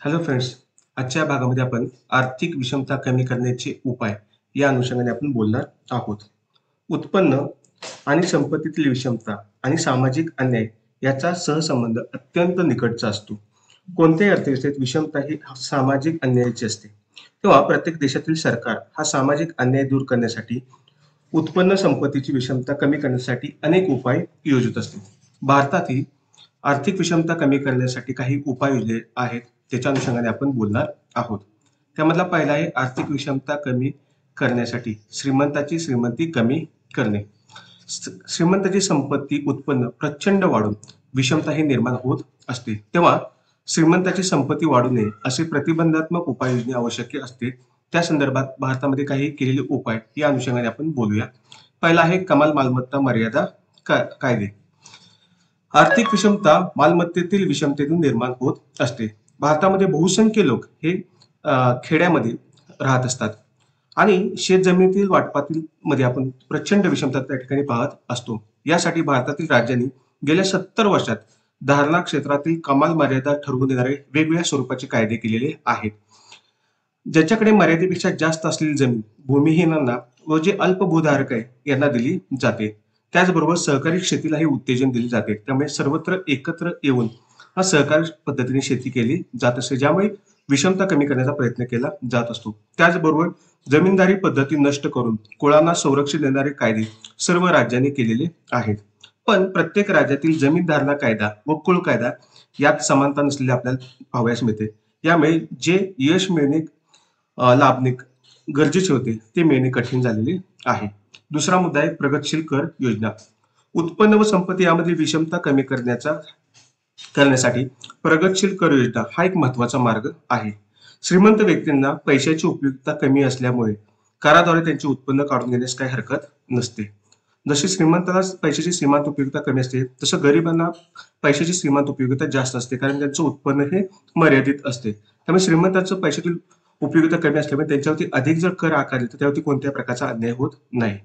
Hello friends, आजच्या भागामध्ये आपण आर्थिक विषमता कमी करण्याचे उपाय या अनुषंगाने आपण बोलणार आहोत. उत्पन्न आणि संपत्तीतील विषमता आणि सामाजिक अन्याय याचा सहसंबंध अत्यंत निकटचा असतो. कोणत्याही अर्थव्यवस्थेत विषमता ही सामाजिक अन्यायाची असते. तेव्हा प्रत्येक देशातील सरकार हा सामाजिक अन्याय दूर करण्यासाठी उत्पन्न संपत्तीची विषमता कमी करण्यासाठी अनेक उपाय योजित असते. भारतातील आर्थिक विषमता कमी करण्यासाठी काही उपाययोजना आहेत, त्याच्या अनुषंगाने आपण बोलणार आहोत. त्यामधला पहिला आहे आर्थिक विषमता कमी करण्यासाठी श्रीमंताची श्रीमंती कमी करणे. श्रीमंताची संपत्ती उत्पन्न प्रचंड वाढून विषमता ही निर्माण होत असते. तेव्हा श्रीमंताची संपत्ती वाढू नये असे प्रतिबंधात्मक उपाययोजना आवश्यक असते. त्या संदर्भात भारतामध्ये काही केलेले उपाय या अनुषंगाने आपण बोलूया. पहिला आहे कमाल मालमत्ता मर्यादा कायदे. आर्थिक विषमता मालमत्तेतील विषमतेतून निर्माण होत असते. भारतामध्ये बहुसंख्य लोक हे खेड्यामध्ये राहत असतात आणि शेतजमिनीतील वाटपातील मध्ये आपण प्रचंड विषमता त्या ठिकाणी पाहत असतो. यासाठी भारतातील राज्यांनी गेल्या 70 वर्षात धारणा क्षेत्रातील कमाल मर्यादा ठरवून देणारे वेगवेगळ्या स्वरूपाचे कायदे केलेले आहेत. ज्याच्याकडे मर्यादेपेक्षा जास्त असलेली जमीन भूमिहीनांना व जे अल्पभूधारक आहे यांना दिली जाते. त्याचबरोबर सहकारी शेतीलाही उत्तेजन दिले जाते. त्यामुळे सर्वत्र एकत्र येऊन सहकारी पद्धतीने शेती केली जात असते, ज्यामुळे विषमता कमी करण्याचा प्रयत्न केला जात असतो. त्याचबरोबर जमीनदारी पद्धती नष्ट करून कुळांना संरक्षण देणारे कायदे सर्व राज्यांनी केलेले आहेत. पण प्रत्येक राज्यातील जमीन धारणा कायदा व कुळ कायदा यात समानता नसलेले आपल्याला पाहावयास मिळते. यामुळे जे यश मिळणे लाभणे गरजेचे होते ते मिळणे कठीण झालेले आहे. दुसरा मुद्दा आहे प्रगतशील कर योजना. उत्पन्न व संपत्ती यामधील विषमता कमी करण्यासाठी प्रगतशील कर योजना हा एक महत्वाचा मार्ग आहे. श्रीमंत व्यक्तींना पैशाची उपयुक्तता कमी असल्यामुळे कराद्वारे त्यांचे उत्पन्न काढून घेण्यास काही हरकत नसते. जशी श्रीमंताला पैशाची सीमांत उपयुक्तता कमी असते, तसं गरिबांना पैशाची सीमांत उपयुक्तता जास्त असते, कारण त्यांचं उत्पन्न हे मर्यादित असते. त्यामुळे श्रीमंतांचं पैशातील उपयुक्तता कमी असल्यामुळे त्यांच्यावरती अधिक जर कर आकारले तर त्यावरती कोणत्याही प्रकारचा अन्याय होत नाही.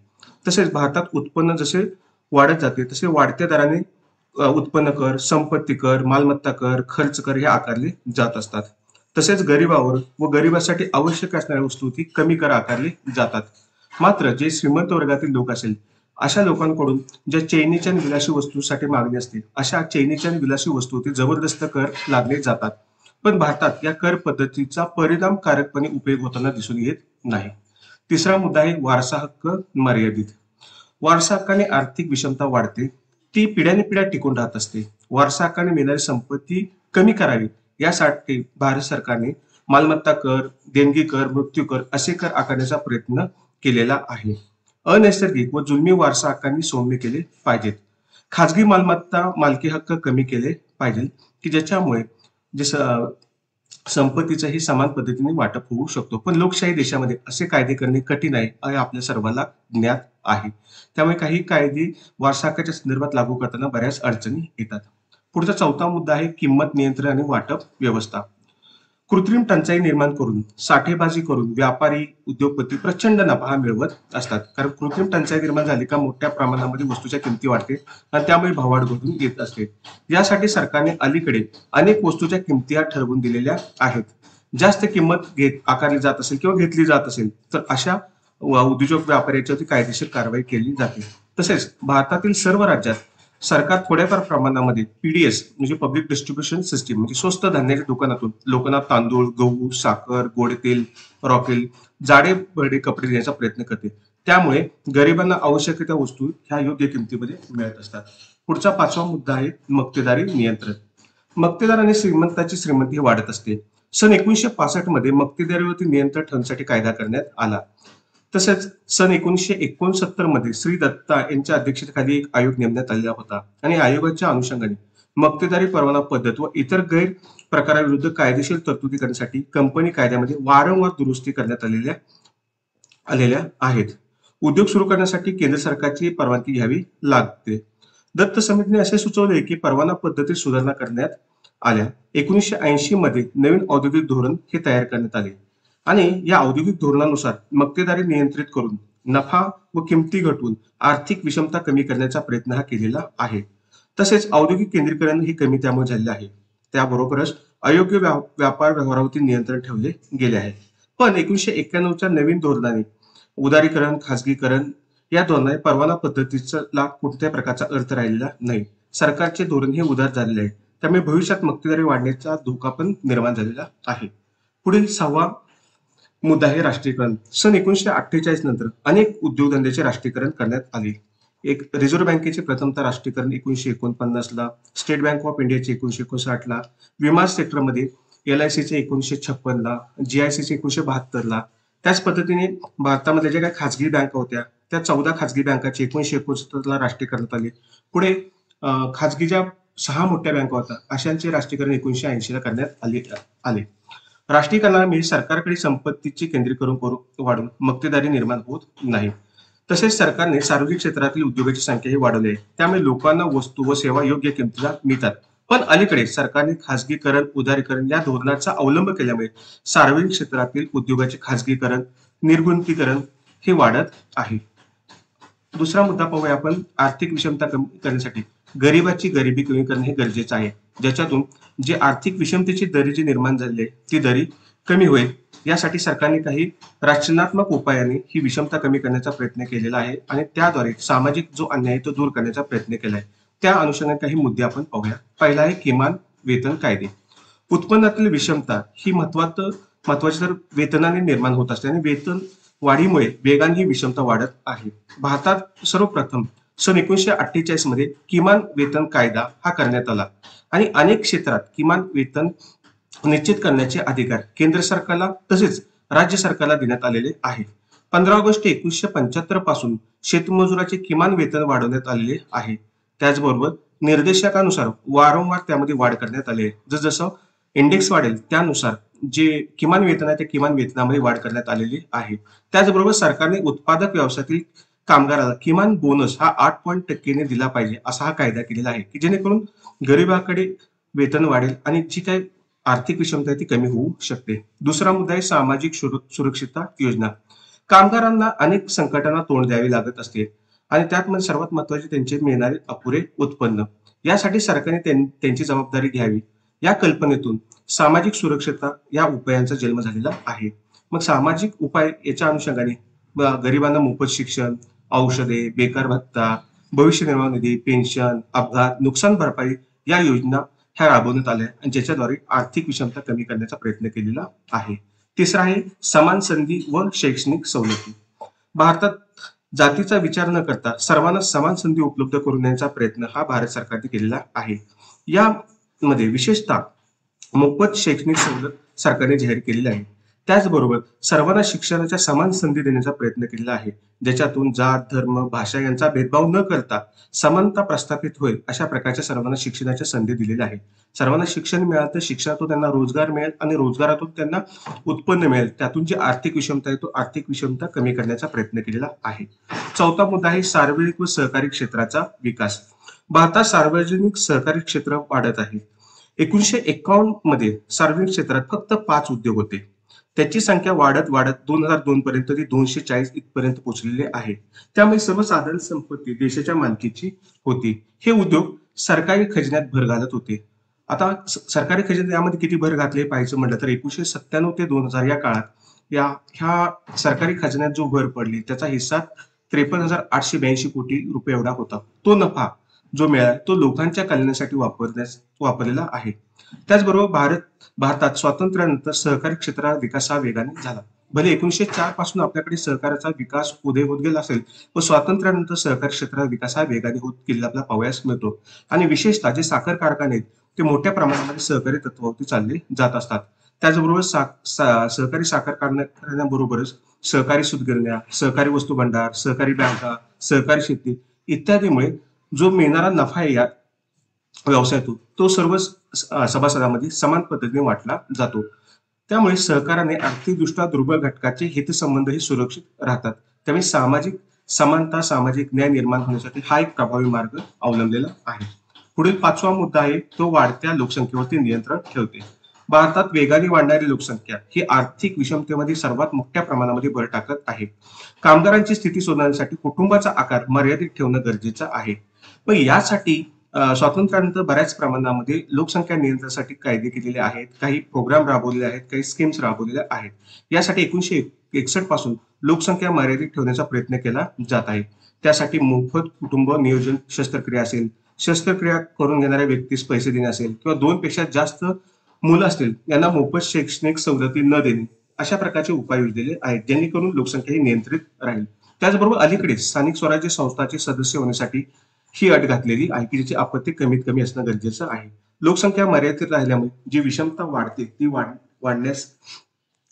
तसेच भारतात उत्पन्न जसे वाढत जाते तसे वाढत्या दराने उत्पन्न कर, संपत्ती कर, मालमत्ता कर, खर्च कर हे आकारले जात असतात. तसेच गरिबावर व गरिबासाठी आवश्यक असणाऱ्या वस्तू ती कमी कर आकारले जातात. मात्र जे श्रीमंत वर्गातील लोक असेल अशा लोकांकडून ज्या चैनीच्या आणि विलासी वस्तूसाठी मागणी असते, अशा चैनीच्या आणि विलासी वस्तूवरती जबरदस्त कर लादले जातात. पण भारतात या कर पद्धतीचा परिणामकारकपणे उपयोग होताना दिसून येत नाही. तिसरा मुद्दा आहे वारसा हक्क मर्यादित. वारसा हक्काने आर्थिक विषमता वाढते, ती पिढ्यानपिढ्या टिकून राहत असते. वारसा हक्काने मिळणारी संपत्ती कमी करावी यासाठी भारत सरकारने मालमत्ता कर, देणगी कर, मृत्यू कर असे कर आकारण्याचा प्रयत्न केलेला आहे. अनैसर्गिक व जुलमी वारसा हक्कांनी सौम्य केले पाहिजेत. खाजगी मालमत्ता मालकी हक्क कमी केले पाहिजे की ज्याच्यामुळे जे संपत्तीचंही समान पद्धतीने वाटप होऊ शकतो. पण लोकशाही देशामध्ये असे कायदे करणे कठीण आहे हे आपल्या सर्वांना ज्ञात आहे. त्यामुळे काही कायदे वारसा हक्काच्या संदर्भात लागू करताना बऱ्याच अडचणी येतात. पुढचा चौथा मुद्दा आहे किंमत नियंत्रण आणि वाटप व्यवस्था. कृत्रिम टंचाई निर्माण करून साठेबाजी करून व्यापारी उद्योगपती प्रचंड नफा मिळवत असतात. कारण कृत्रिम टंचाई निर्माण झाली का मोठ्या प्रमाणामध्ये वस्तूच्या किमती वाढते आणि त्यामुळे भाववाढ घडून येत असते. यासाठी सरकारने अलीकडे अनेक वस्तूच्या किमती ठरवून दिलेल्या आहेत. जास्त किंमत आकारली जात असेल किंवा घेतली जात असेल तर अशा उद्योजक व्यापाऱ्याच्यावरती कायदेशीर कारवाई केली जाते. तसेच भारतातील सर्व राज्यात सरकार थोड्याफार प्रमाणामध्ये पीडीएस म्हणजे पब्लिक डिस्ट्रीब्युशन सिस्टीम म्हणजे स्वस्त धान्याच्या दुकानातून लोकांना तांदूळ, गहू, साखर, गोड तेल, रॉकेल, जाडे भरडे कपडे देण्याचा प्रयत्न करते. त्यामुळे गरिबांना आवश्यक त्या वस्तू ह्या योग्य किमतीमध्ये मिळत असतात. पुढचा पाचवा मुद्दा आहे मक्तेदारी नियंत्रण. मक्तेदार आणि श्रीमंताची श्रीमंती वाढत असते. सन 1965 मध्ये मक्तेदारीवरती नियंत्रण ठेवण्यासाठी कायदा करण्यात आला. तसेच सन 1969 मध्ये श्री दत्ता यांच्या अध्यक्षतेखाली एक आयोग नेमण्यात आलेला होता आणि आयोगाच्या अनुषंगाने मक्तेदारी परवाना पद्धत व इतर गैर प्रकाराविरुद्ध कायदेशीर तरतुदी करण्यासाठी कंपनी कायद्यामध्ये वारंवार दुरुस्ती करण्यात आलेल्या आहेत. उद्योग सुरू करण्यासाठी केंद्र सरकारची परवानगी घ्यावी लागते. दत्त समितीने असे सुचवले की परवाना पद्धतीत सुधारणा करण्यात आल्या. 1980 मध्ये नवीन औद्योगिक धोरण हे तयार करण्यात आले आणि या औद्योगिक धोरणानुसार मक्तेदारी नियंत्रित करून नफा व किमती घटवून आर्थिक विषमता कमी करण्याचा प्रयत्न हा केलेला आहे. तसेच औद्योगिक केंद्रीकरण ही कमी त्यामुळे झालेले आहे. त्याबरोबरच अयोग्य व्यापार व्यवहारावरती नियंत्रण ठेवले गेले आहे. पण 1991च्या नवीन धोरणाने उदारीकरण, खाजगीकरण या धोरणाने परवाना पद्धतीचा कोणत्याही प्रकारचा अर्थ राहिलेला नाही. सरकारचे धोरण हे उदार झालेले आहे. त्यामुळे भविष्यात मक्तेदारी वाढण्याचा धोका पण निर्माण झालेला आहे. पुढील 6वा मुद्दा आहे राष्ट्रीयकरण. सन 1948 नंतर अनेक उद्योगधंद्याचे राष्ट्रीयकरण करण्यात आले. एक रिझर्व्ह बँकेचे प्रथमतः राष्ट्रीयकरण 1949ला, स्टेट बँक ऑफ इंडियाचे 1959ला, विमा सेक्टरमध्ये LICचे 1956ला, GICचे 1972ला. त्याच पद्धतीने भारतामध्ये ज्या काही खाजगी बँका होत्या त्या 14 खाजगी बँकाचे 1969ला राष्ट्रीय करण्यात आले. पुढे खाजगी ज्या 6 मोठ्या बँका होत्या अशांचे राष्ट्रीयकरण 1980ला करण्यात आले. राष्ट्रीयकरणामुळे सरकारकडे संपत्तीचे केंद्रीकरण वाढून मक्तेदारी निर्माण होत नाही. तसेच सरकारने सार्वजनिक क्षेत्रातील उद्योगाची संख्याही वाढवली आहे. त्यामुळे लोकांना वस्तू व सेवा योग्य किमतीला मिळतात. पण अलीकडे सरकारने खाजगीकरण, उदारीकरण या धोरणाचा अवलंब केल्यामुळे सार्वजनिक क्षेत्रातील उद्योगाचे खाजगीकरण, निर्गुंतीकरण हे वाढत आहे. दुसरा मुद्दा पाहूया आपण. आर्थिक विषमता कमी करण्यासाठी गरिबाची गरिबी कमी करणे हे गरजेचे आहे. ज्याच्यातून जे आर्थिक विषमतेची दरी जी निर्माण झाली आहे ती दरी कमी होईल. यासाठी सरकारने काही रचनात्मक उपायाने ही विषमता कमी करण्याचा प्रयत्न केलेला आहे आणि त्याद्वारे सामाजिक जो अन्याय तो दूर करण्याचा प्रयत्न केला आहे. त्या अनुषंगाने काही मुद्दे आपण पाहूया. पहिला आहे किमान वेतन कायदे. उत्पन्नातील विषमता ही महत्वाची तर वेतनाने निर्माण होत असते आणि वेतन वाढीमुळे वेगाने ही विषमता वाढत आहे. भारतात सर्वप्रथम सन 1948 मध्ये किमान वेतन कायदा हा करण्यात आला आणि अनेक क्षेत्रात किमान वेतन निश्चित करण्याचे अधिकार केंद्र सरकारला तसेच राज्य सरकारला देण्यात आलेले आहे. 15 ऑगस्ट 1975 पासून शेतमजुराचे किमान वेतन वाढवण्यात आलेले आहे. त्याचबरोबर निर्देशकानुसार वारंवार त्यामध्ये वाढ करण्यात आली आहे. जसजसं इंडेक्स वाढेल त्यानुसार जे किमान वेतन आहे त्या किमान वेतनामध्ये वाढ करण्यात आलेली आहे. त्याचबरोबर सरकारने उत्पादक व्यवसायातील कामगाराला किमान बोनस हा 8% दिला पाहिजे असा हा कायदा केलेला आहे की जेणेकरून गरिबाकडे वेतन वाढेल आणि जी काही आर्थिक विषमता ती कमी होऊ शकते. दुसरा मुद्दा आहे सामाजिक सुरक्षितता योजना. कामगारांना अनेक संकटांना तोंड द्यावे लागत असते आणि त्यात सर्वात महत्वाचे त्यांचे मिळणारे अपुरे उत्पन्न. यासाठी सरकारने त्यांची जबाबदारी घ्यावी या कल्पनेतून सामाजिक सुरक्षितता या उपायांचा जन्म झालेला आहे. मग सामाजिक उपाय याच्या अनुषंगाने गरिबांना मोफत शिक्षण, औषधे, बेकार भत्ता, भविष्य निर्वाह निधी, पेन्शन, अपघात, नुकसान भरपाई या योजना ह्या राबवण्यात आल्या आणि ज्याच्याद्वारे आर्थिक विषमता कमी करण्याचा प्रयत्न केलेला आहे. तिसरा आहे समान संधी व शैक्षणिक सवलती. भारतात जातीचा विचार न करता सर्वांना समान संधी उपलब्ध करून देण्याचा प्रयत्न हा भारत सरकारने केलेला आहे. यामध्ये विशेषतः मोफत शैक्षणिक सवलत सरकारने जाहीर केलेली आहे. त्याचबरोबर सर्वांना शिक्षणाच्या समान संधी देण्याचा प्रयत्न केलेला आहे, ज्याच्यातून जात, धर्म, भाषा यांचा भेदभाव न करता समानता प्रस्थापित होईल अशा प्रकारच्या सर्वांना शिक्षणाच्या संधी दिलेल्या आहेत. सर्वांना शिक्षण मिळालं तर शिक्षणातून त्यांना रोजगार मिळेल आणि रोजगारातून त्यांना उत्पन्न मिळेल. त्यातून जी आर्थिक विषमता आहे तो आर्थिक विषमता कमी करण्याचा प्रयत्न केलेला आहे. चौथा मुद्दा आहे सार्वजनिक व सहकारी क्षेत्राचा विकास. भारतात सार्वजनिक सहकारी क्षेत्र वाढत आहे. 1951 मध्ये सार्वजनिक क्षेत्रात फक्त 5 उद्योग होते. त्याची संख्या वाढत 2002 पर्यंत ती 240 इथपर्यंत पोहोचलेली आहे. त्यामुळे सर्वसाधारण संपत्ती देशाच्या मालकीची होती. हे उद्योग सरकारी खजिन्यात भर घालत होते. आता सरकारी खजिन्यात यामध्ये किती भर घातले पाहायचं म्हटलं तर 1997 ते 2000 या काळात ह्या सरकारी खजिन्यात जो भर पडली त्याचा हिस्सा 53,882 कोटी रुपये एवढा होता. तो नफा जो मिळाला तो लोकांच्या कल्याणासाठी वापरलेला आहे. त्याचबरोबर भारतात स्वातंत्र्यानंतर सहकारी क्षेत्राचा विकास हा वेगाने झाला. भले 1904 पासून आपल्याकडे सहकाराचा विकास उदय होत गेला असेल पण स्वातंत्र्यानंतर सहकारी क्षेत्राचा विकास हा वेगाने होत गेलेला आपल्याला पाहावयास मिळतो. आणि विशेषतः जे साखर कारखाने आहेत ते मोठ्या प्रमाणामध्ये सहकारी तत्वावरती चालले जात असतात. त्याचबरोबर सहकारी साखर कारखान्यांबरोबरच सहकारी सूतगिरण्या, सहकारी वस्तू भांडार, सहकारी बँका, सहकारी शेती इत्यादीमुळे जो मिळणारा नफा आहे या व्यवसायातून तो सर्व सभासदांमध्ये समान पद्धतीने वाटला जातो. त्यामुळे सहकाराने आर्थिकदृष्ट्या दुर्बल घटकाचे हितसंबंधही सुरक्षित राहतात. त्यामुळे सामाजिक समानता, सामाजिक न्याय निर्माण होण्यासाठी हा एक प्रभावी मार्ग अवलंबलेला आहे. पुढील 5वा मुद्दा आहे तो वाढत्या लोकसंख्येवरती नियंत्रण ठेवते. भारतात वेगाने वाढणारी लोकसंख्या ही आर्थिक विषमतेमध्ये सर्वात मोठ्या प्रमाणामध्ये भर टाकत आहे. कामगारांची स्थिती सुधारण्यासाठी कुटुंबाचा आकार मर्यादित ठेवणं गरजेचं आहे. पण यासाठी स्वातंत्र्यानंतर बऱ्याच प्रमाणामध्ये लोकसंख्या नियंत्रणासाठी कायदे केलेले आहेत, काही प्रोग्राम राबवलेले आहेत, काही स्कीम्स राबवलेल्या आहेत. यासाठी 1961 पासून लोकसंख्या मर्यादित ठेवण्याचा प्रयत्न केला जात आहे. त्यासाठी मोफत कुटुंब नियोजन शस्त्रक्रिया असेल, शस्त्रक्रिया करून घेणाऱ्या व्यक्तीस पैसे देणे असेल किंवा 2 पेक्षा जास्त मुलं असतील यांना मोफत शैक्षणिक सवलती न देणे, अशा प्रकारचे उपाय योजलेले आहेत, जेणेकरून लोकसंख्या ही नियंत्रित राहील. त्याचबरोबर अलीकडेच स्थानिक स्वराज्य संस्थांचे सदस्य होण्यासाठी ही अट घातलेली आहे की ज्याची आपत्ती कमीत कमी असणं गरजेचं आहे. लोकसंख्या मर्यादित राहिल्यामुळे जी विषमता वाढते ती वाढण्यास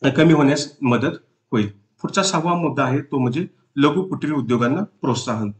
कमी होण्यास मदत होईल. पुढचा 6वा मुद्दा आहे तो म्हणजे लघु कुटीर उद्योगांना प्रोत्साहन.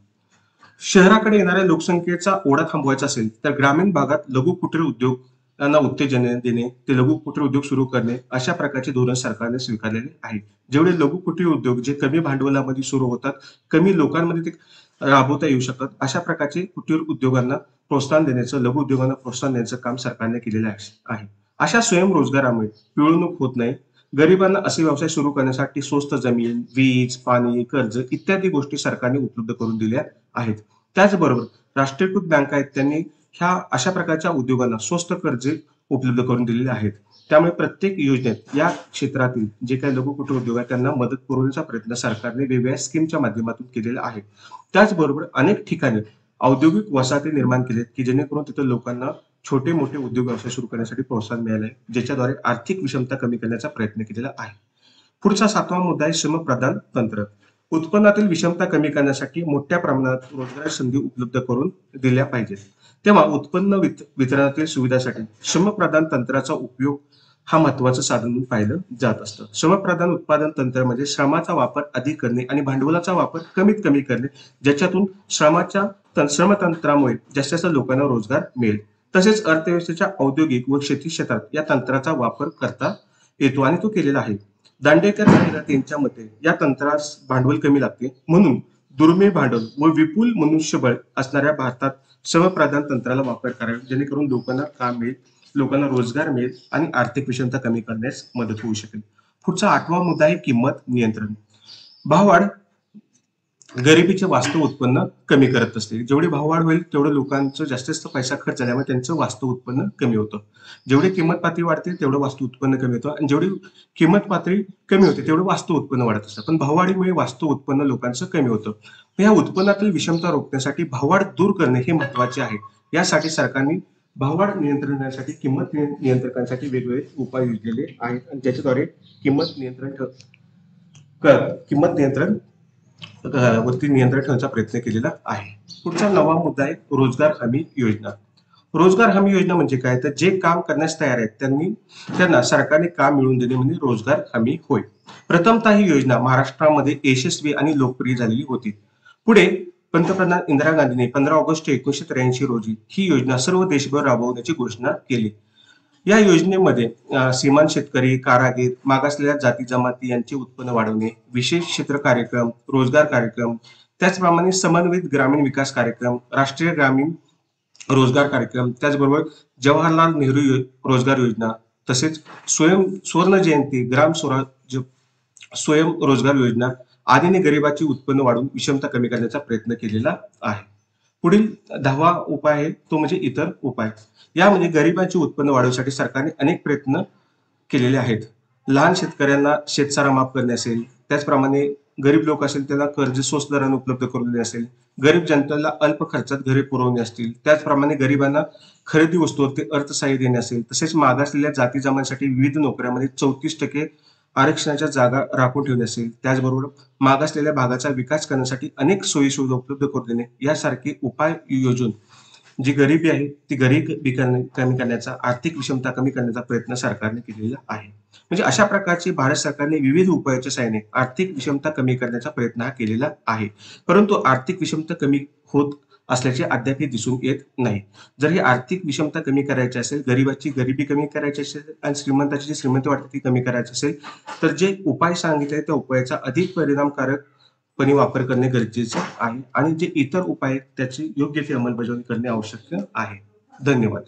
शहराकडे येणाऱ्या लोकसंख्येचा ओढा थांबवायचा असेल तर ग्रामीण भागात लघु कुटीर उद्योगांना उत्तेजन देणे, ते लघु कुटीर उद्योग सुरू करणे, अशा प्रकारचे धोरण सरकारने स्वीकारलेले आहे. जेवढे लघु कुटीर उद्योग जे कमी भांडवलामध्ये सुरू होतात, कमी लोकांमध्ये ते राबवता येऊ शकतात, अशा प्रकारचे कुटीर उद्योगांना प्रोत्साहन देण्याचं, लघु उद्योगांना प्रोत्साहन देण्याचं काम सरकारने केलेलं आहे. अशा स्वयंरोजगारामुळे पिळवणूक होत नाही. गरिबांना असे व्यवसाय सुरू करण्यासाठी स्वस्त जमीन, वीज, पाणी, कर्ज इत्यादी गोष्टी सरकारने उपलब्ध करून दिल्या आहेत. त्याचबरोबर राष्ट्रीयकृत बँका आहेत त्यांनी ह्या अशा प्रकारच्या उद्योगांना स्वस्त कर्जे उपलब्ध करून दिलेली आहेत. त्यामुळे प्रत्येक योजनेत या क्षेत्रातील जे काही लघु कुटीर उद्योग आहेत त्यांना मदत पुरवण्याचा प्रयत्न सरकारने वेगवेगळ्या स्कीमच्या माध्यमातून केलेला आहे. त्याचबरोबर अनेक ठिकाणी औद्योगिक वसाहती निर्माण केलेत की जेणेकरून तिथं लोकांना छोटे मोठे उद्योग व्यवसाय सुरू करण्यासाठी प्रोत्साहन मिळालं आहे, ज्याच्याद्वारे आर्थिक विषमता कमी करण्याचा प्रयत्न केलेला आहे. पुढचा 7वा मुद्दा आहे श्रमप्रधान तंत्र. उत्पन्नातील विषमता कमी करण्यासाठी मोठ्या प्रमाणात रोजगार संधी उपलब्ध करून दिल्या पाहिजेत. तेव्हा उत्पन्न वितरणातील सुविधासाठी श्रमप्रधान तंत्राचा उपयोग हा महत्वाचं साधन म्हणून पाहिलं जात असतं. श्रमप्रधान उत्पादन तंत्र म्हणजे श्रमाचा वापर अधिक करणे आणि भांडवलाचा वापर कमीत कमी करणे, ज्याच्यातून श्रमतंत्रामुळे जास्तीत जास्त लोकांना रोजगार मिळेल. तसेच अर्थव्यवस्थेच्या औद्योगिक व शेती क्षेत्रात या तंत्राचा वापर करता येतो आणि तो केलेला आहे. दांडेकर आणि यांच्या मते या तंत्रास भांडवल कमी लागते, म्हणून दुर्मिळ भांडवल व विपुल मनुष्यबळ असणाऱ्या भारतात श्रमप्रधान तंत्राला वापर करावा, जेणेकरून लोकांना काम मिळेल, लोकांना रोजगार मिळेल आणि आर्थिक विषमता कमी करण्यास मदत होऊ शकेल. पुढचा 8वा मुद्दा आहे किंमत नियंत्रण. भाववाढ गरिबीचे वास्तव उत्पन्न कमी करत असते. जेवढी भाववाढ होईल तेवढं लोकांचं जास्तीत जास्त पैसा खर्च झाल्यामुळे त्यांचं वास्तव उत्पन्न कमी होतं. जेवढी किंमत पातळी वाढते तेवढं वास्तव उत्पन्न कमी होतं आणि जेवढी किंमत पातळी कमी होते तेवढं वास्तव उत्पन्न वाढत असतं. पण भाववाढीमुळे वास्तव उत्पन्न लोकांचं कमी होतं. या उत्पन्नातील विषमता रोखण्यासाठी भाववाढ दूर करणे हे महत्वाचे आहे. यासाठी सरकारने भाववाढ नियंत्रणासाठी किंमत नियंत्रकांसाठी वेगवेगळे उपाय योजलेले आहेत आणि ज्याच्याद्वारे किंमत नियंत्रण वरती नियंत्रण ठेवण्याचा प्रयत्न केलेला आहे. पुढचा 9वा मुद्दा आहे रोजगार हमी योजना. रोजगार हमी योजना म्हणजे काय, तर जे काम करण्यास तयार आहेत त्यांना सरकारने काम मिळवून देणे म्हणजे रोजगार हमी होय. प्रथमतः ही योजना महाराष्ट्रामध्ये यशस्वी आणि लोकप्रिय झालेली होती. पुढे पंतप्रधान इंदिरा गांधींनी 15 ऑगस्ट 1983 रोजी ही योजना सर्व देशभर राबवण्याची घोषणा केली. या योजनेमध्ये सीमांत शेतकरी, कारागीर, मागासलेल्या जाती जमाती यांचे उत्पन्न वाढवणे, विशेष क्षेत्र कार्यक्रम, रोजगार कार्यक्रम, त्याचप्रमाणे समन्वित ग्रामीण विकास कार्यक्रम, राष्ट्रीय ग्रामीण रोजगार कार्यक्रम, त्याचबरोबर जवाहरलाल नेहरू रोजगार योजना, तसेच स्वर्ण जयंती ग्राम स्वराज्य स्वयंरोजगार योजना आदीने गरिबाची उत्पन्न वाढवून विषमता कमी करण्याचा प्रयत्न केलेला आहे. पुढील 10वा उपाय आहे तो म्हणजे इतर उपाय. यामध्ये गरिबांचे उत्पन्न वाढवण्यासाठी सरकारने अनेक प्रयत्न केलेले आहेत. लहान शेतकऱ्यांना शेतसारा माफ करणे असेल, त्याचप्रमाणे गरीब लोक असेल त्यांना कर्ज स्वस्त दराने उपलब्ध करून देणे असेल, गरीब जनतेला अल्प खर्चात घरे पुरवणे असतील, त्याचप्रमाणे गरिबांना खरेदी वस्तूवरती अर्थसहाय्य देणे असेल, तसेच मागासलेल्या जाती जमातीसाठी विविध नोकऱ्यांमध्ये 34% आरक्षणाच्या जागा राखून ठेवणे असेल, त्याचबरोबर मागासलेल्या भागाचा विकास करण्यासाठी अनेक सोयी सुविधा उपलब्ध करून देणे यासारखे उपाय योजून जी गरिबी आहे ती गरिबी कमी करण्याचा, आर्थिक विषमता कमी करण्याचा प्रयत्न सरकारने केलेला आहे. म्हणजे अशा प्रकारचे भारत सरकारने विविध उपायाच्या सहाय्याने आर्थिक विषमता कमी करण्याचा प्रयत्न हा केलेला आहे. परंतु आर्थिक विषमता कमी होत असल्याचे अद्याप दिसून येत नाही. जर ही आर्थिक विषमता कमी करायची असेल, गरिबाची गरिबी कमी करायची असेल आणि श्रीमंताची जी श्रीमंती वाढते ती कमी करायची असेल, तर जे उपाय सांगितले त्या उपायाचा अधिक परिणामकारकपणे वापर करणे गरजेचे आहे आणि जे इतर उपाय त्याची योग्य ती अंमलबजावणी करणे आवश्यक आहे. धन्यवाद.